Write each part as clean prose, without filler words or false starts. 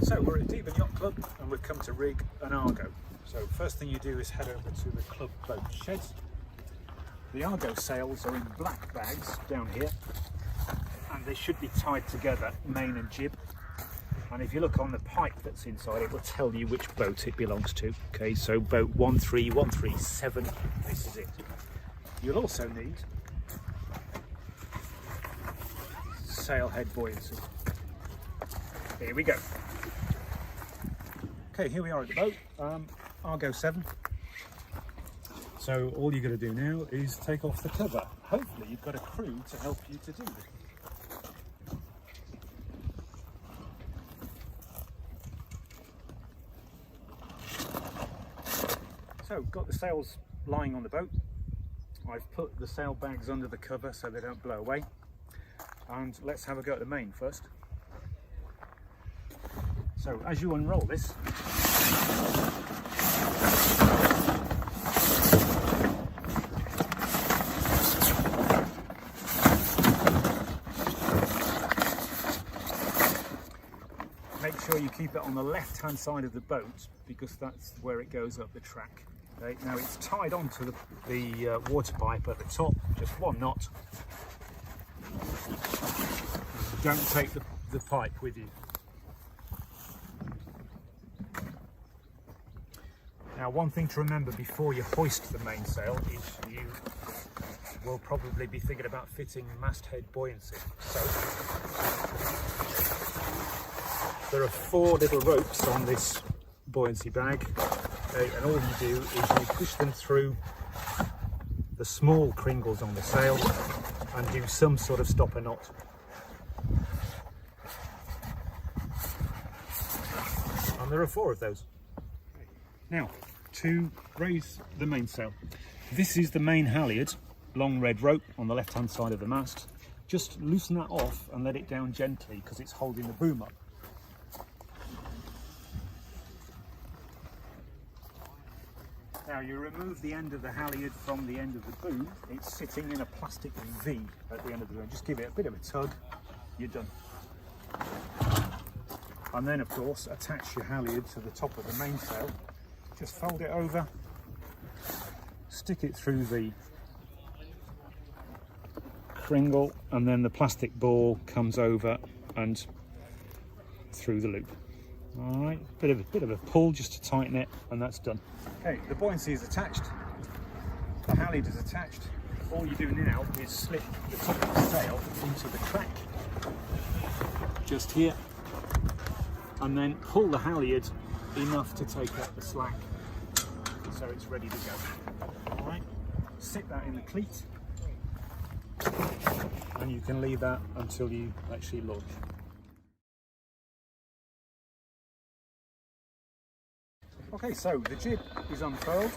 So we're at Devon Yacht Club and we've come to rig an Argo. So first thing you do is head over to the club boat shed. The Argo sails are in black bags down here and they should be tied together, main and jib. And if you look on the pipe that's inside, it will tell you which boat it belongs to. Okay, so boat 13137, this is it. You'll also need sail head buoyancy. Here we go. Okay, here we are at the boat, Argo 7. So all you're going to do now is take off the cover. Hopefully you've got a crew to help you to do this. So got the sails lying on the boat. I've put the sail bags under the cover so they don't blow away. And let's have a go at the main first. So as you unroll this, make sure you keep it on the left hand side of the boat because that's where it goes up the track. Okay, now it's tied onto the water pipe at the top, just one knot. Don't take the pipe with you. Now one thing to remember before you hoist the mainsail is you will probably be thinking about fitting masthead buoyancy. So there are 4 little ropes on this buoyancy bag, okay, and all you do is you push them through the small cringles on the sail and do some sort of stopper knot. And there are 4 of those. Now, to raise the mainsail, this is the main halyard, long red rope on the left hand side of the mast. Just loosen that off and let it down gently because it's holding the boom up. Now you remove the end of the halyard from the end of the boom. It's sitting in a plastic V at the end of the boom. Just give it a bit of a tug, you're done. And then of course attach your halyard to the top of the mainsail. Just fold it over, stick it through the cringle, and then the plastic ball comes over and through the loop. All right, bit of a pull just to tighten it, and that's done. Okay, the buoyancy is attached, the halyard is attached. All you do now is slip the top of the sail into the crack, just here, and then pull the halyard enough to take up the slack so it's ready to go. All right, sit that in the cleat and you can leave that until you actually launch. Okay, so the jib is unfurled.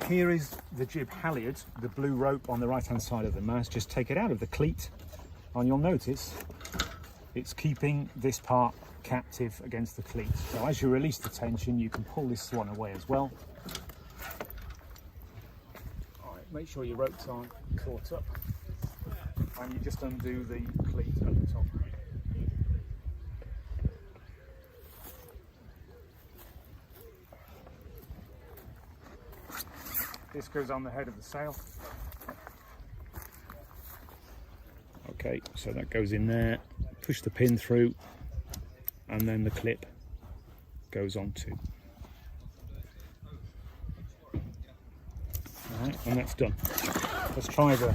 Here is the jib halyard, the blue rope on the right hand side of the mast. Just take it out of the cleat and you'll notice it's keeping this part captive against the cleat. So as you release the tension, you can pull this one away as well. All right, make sure your ropes aren't caught up, and you just undo the cleat at the top. This goes on the head of the sail. Okay, so that goes in there. Push the pin through, and then the clip goes on too. All right, and that's done. Let's try the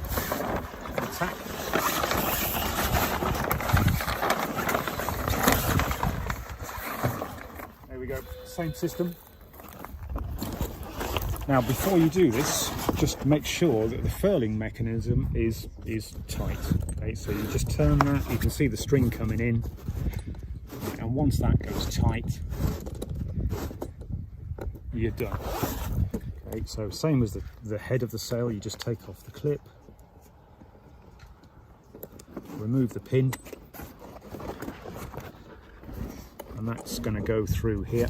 tack. There we go, same system. Now before you do this, just make sure that the furling mechanism is tight. Okay, so you just turn that, you can see the string coming in, and once that goes tight, you're done. Okay, so same as the head of the sail, you just take off the clip, remove the pin, and that's going to go through here.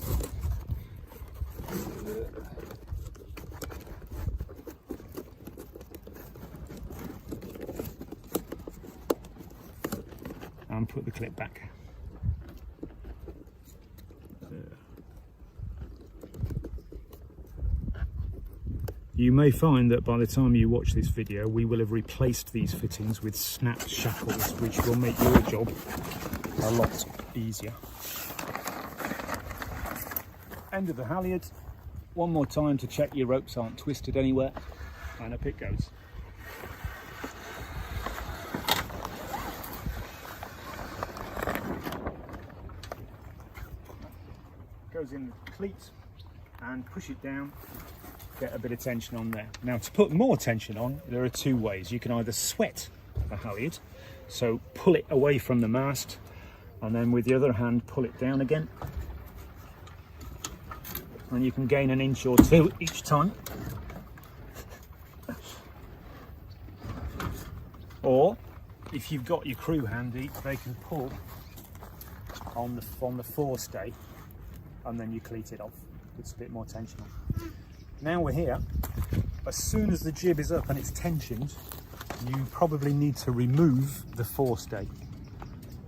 And put the clip back. You may find that by the time you watch this video, we will have replaced these fittings with snap shackles, which will make your job a lot easier. End of the halyard. One more time to check your ropes aren't twisted anywhere, and up it goes. Goes in the cleat and push it down, get a bit of tension on there. Now, to put more tension on, there are two ways. You can either sweat the halyard, so pull it away from the mast, and then with the other hand pull it down again, and you can gain an inch or two each time. Or if you've got your crew handy, they can pull on the forestay, and then you cleat it off. It's a bit more tension on. Now we're here. As soon as the jib is up and it's tensioned, you probably need to remove the forestay.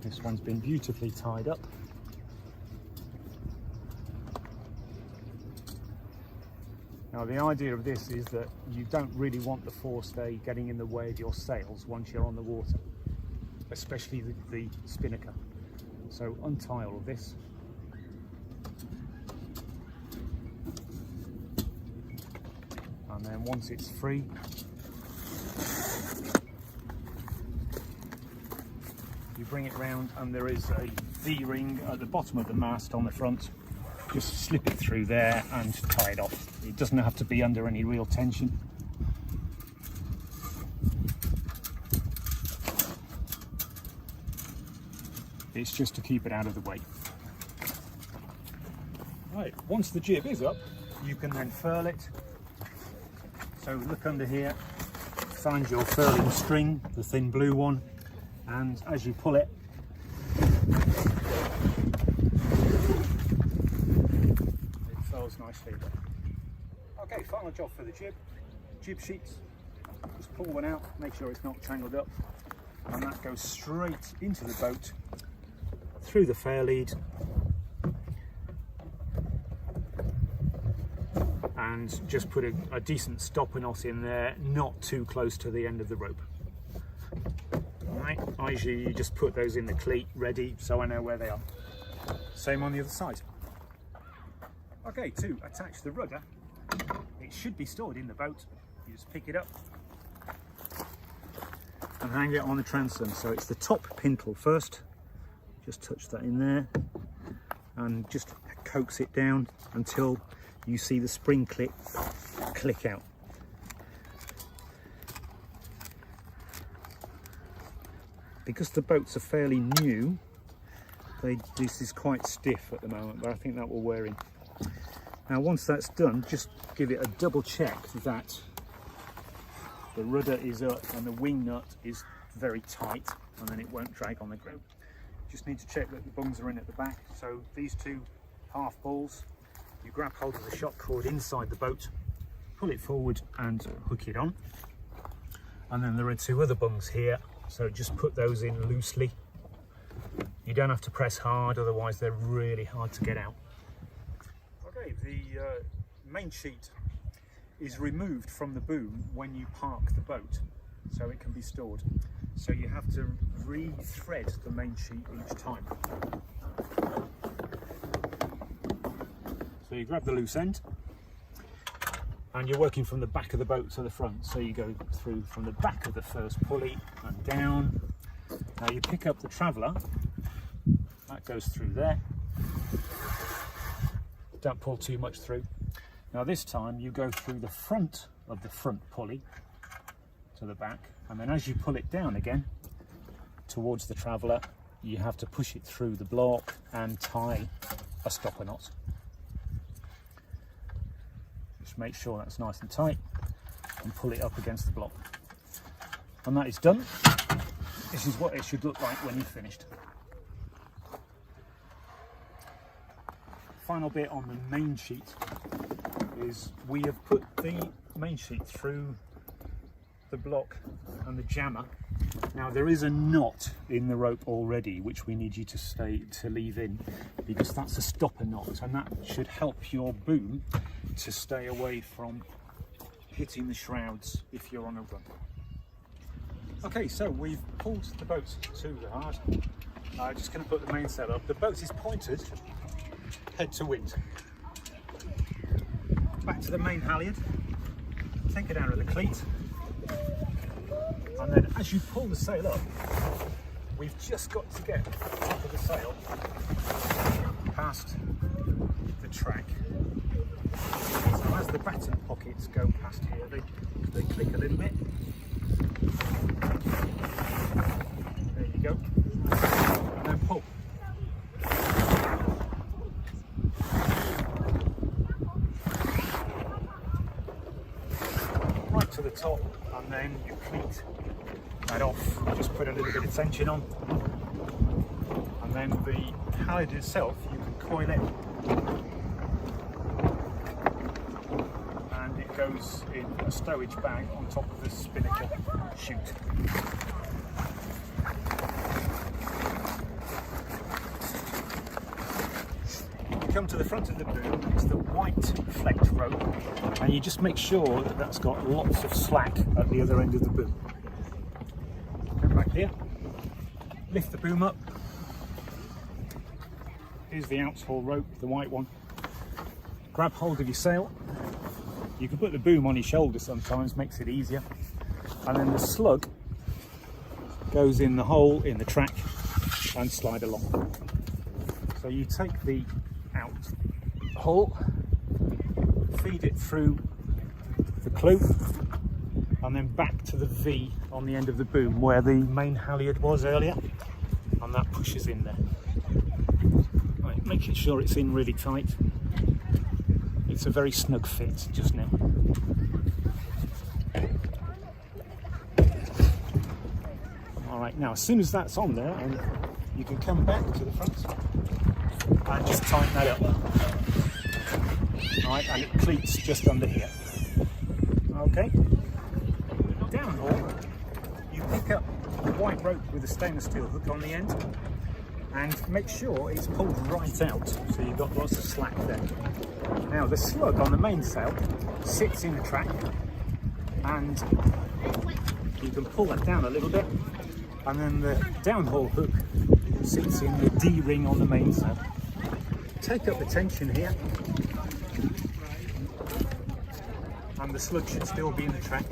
This one's been beautifully tied up. Now the idea of this is that you don't really want the forestay getting in the way of your sails once you're on the water, especially the spinnaker. So untie all of this. And then once it's free, you bring it round, and there is a V-ring at the bottom of the mast on the front. Just slip it through there and tie it off. It doesn't have to be under any real tension. It's just to keep it out of the way. Right, once the jib is up, you can then furl it. So look under here, find your furling string, the thin blue one, and as you pull it, it furls nicely. Okay, final job for the jib. Jib sheets, just pull one out, make sure it's not tangled up, and that goes straight into the boat, through the fair lead, and just put a decent stopper knot in there, not too close to the end of the rope. Right, I usually just put those in the cleat ready so I know where they are. Same on the other side. Okay, to attach the rudder, it should be stored in the boat. You just pick it up and hang it on the transom. So it's the top pintle first, just touch that in there and just coax it down until you see the spring click out. Because the boats are fairly new, this is quite stiff at the moment, but I think that will wear in. Now once that's done, just give it a double check that the rudder is up and the wing nut is very tight, and then it won't drag on the ground. Just need to check that the bungs are in at the back. So these two half balls, you grab hold of the shock cord inside the boat, pull it forward and hook it on. And then there are two other bungs here, so just put those in loosely. You don't have to press hard, otherwise they're really hard to get out. Okay, the main sheet is removed from the boom when you park the boat, so it can be stored. So you have to re-thread the main sheet each time. So you grab the loose end, and you're working from the back of the boat to the front. So you go through from the back of the first pulley and down. Now you pick up the traveller, that goes through there. Don't pull too much through. Now this time you go through the front of the front pulley to the back, and then as you pull it down again towards the traveller, you have to push it through the block and tie a stopper knot. Just make sure that's nice and tight and pull it up against the block. And that is done. This is what it should look like when you've finished. Final bit on the main sheet is we have put the main sheet through the block and the jammer. Now there is a knot in the rope already which we need you to leave in, because that's a stopper knot, and that should help your boom to stay away from hitting the shrouds if you're on a run. Okay, so we've pulled the boat to the hard. Just going to put the mainsail up. The boat is pointed head to wind. Back to the main halyard, take it out of the cleat, and then as you pull the sail up, we've just got to get the top of the sail past the track. So as the batten pockets go past here, they click a little bit. There you go. And then pull. Right to the top, and then you cleat that off. Just put a little bit of tension on. And then the halyard itself, you can coil it. And it goes in a stowage bag on top of the spinnaker chute. You come to the front of the boom, it's the white flecked rope, and you just make sure that that's got lots of slack at the other end of the boom. Come back here, lift the boom up. Here's the outhaul rope, the white one. Grab hold of your sail. You can put the boom on your shoulder sometimes, makes it easier. And then the slug goes in the hole in the track and slide along. So you take the out hole, feed it through the clew, and then back to the V on the end of the boom where the main halyard was earlier, and that pushes in there. Right, making sure it's in really tight. It's a very snug fit just now. Alright, now as soon as that's on there, and you can come back to the front and just tighten that up. Alright, and it cleats just under here. Okay. Downhaul, you pick up the white rope with a stainless steel hook on the end and make sure it's pulled right out, so you've got lots of slack there. Now the slug on the mainsail sits in the track, and you can pull that down a little bit, and then the downhaul hook sits in the D-ring on the mainsail. Take up the tension here, and the slug should still be in the track.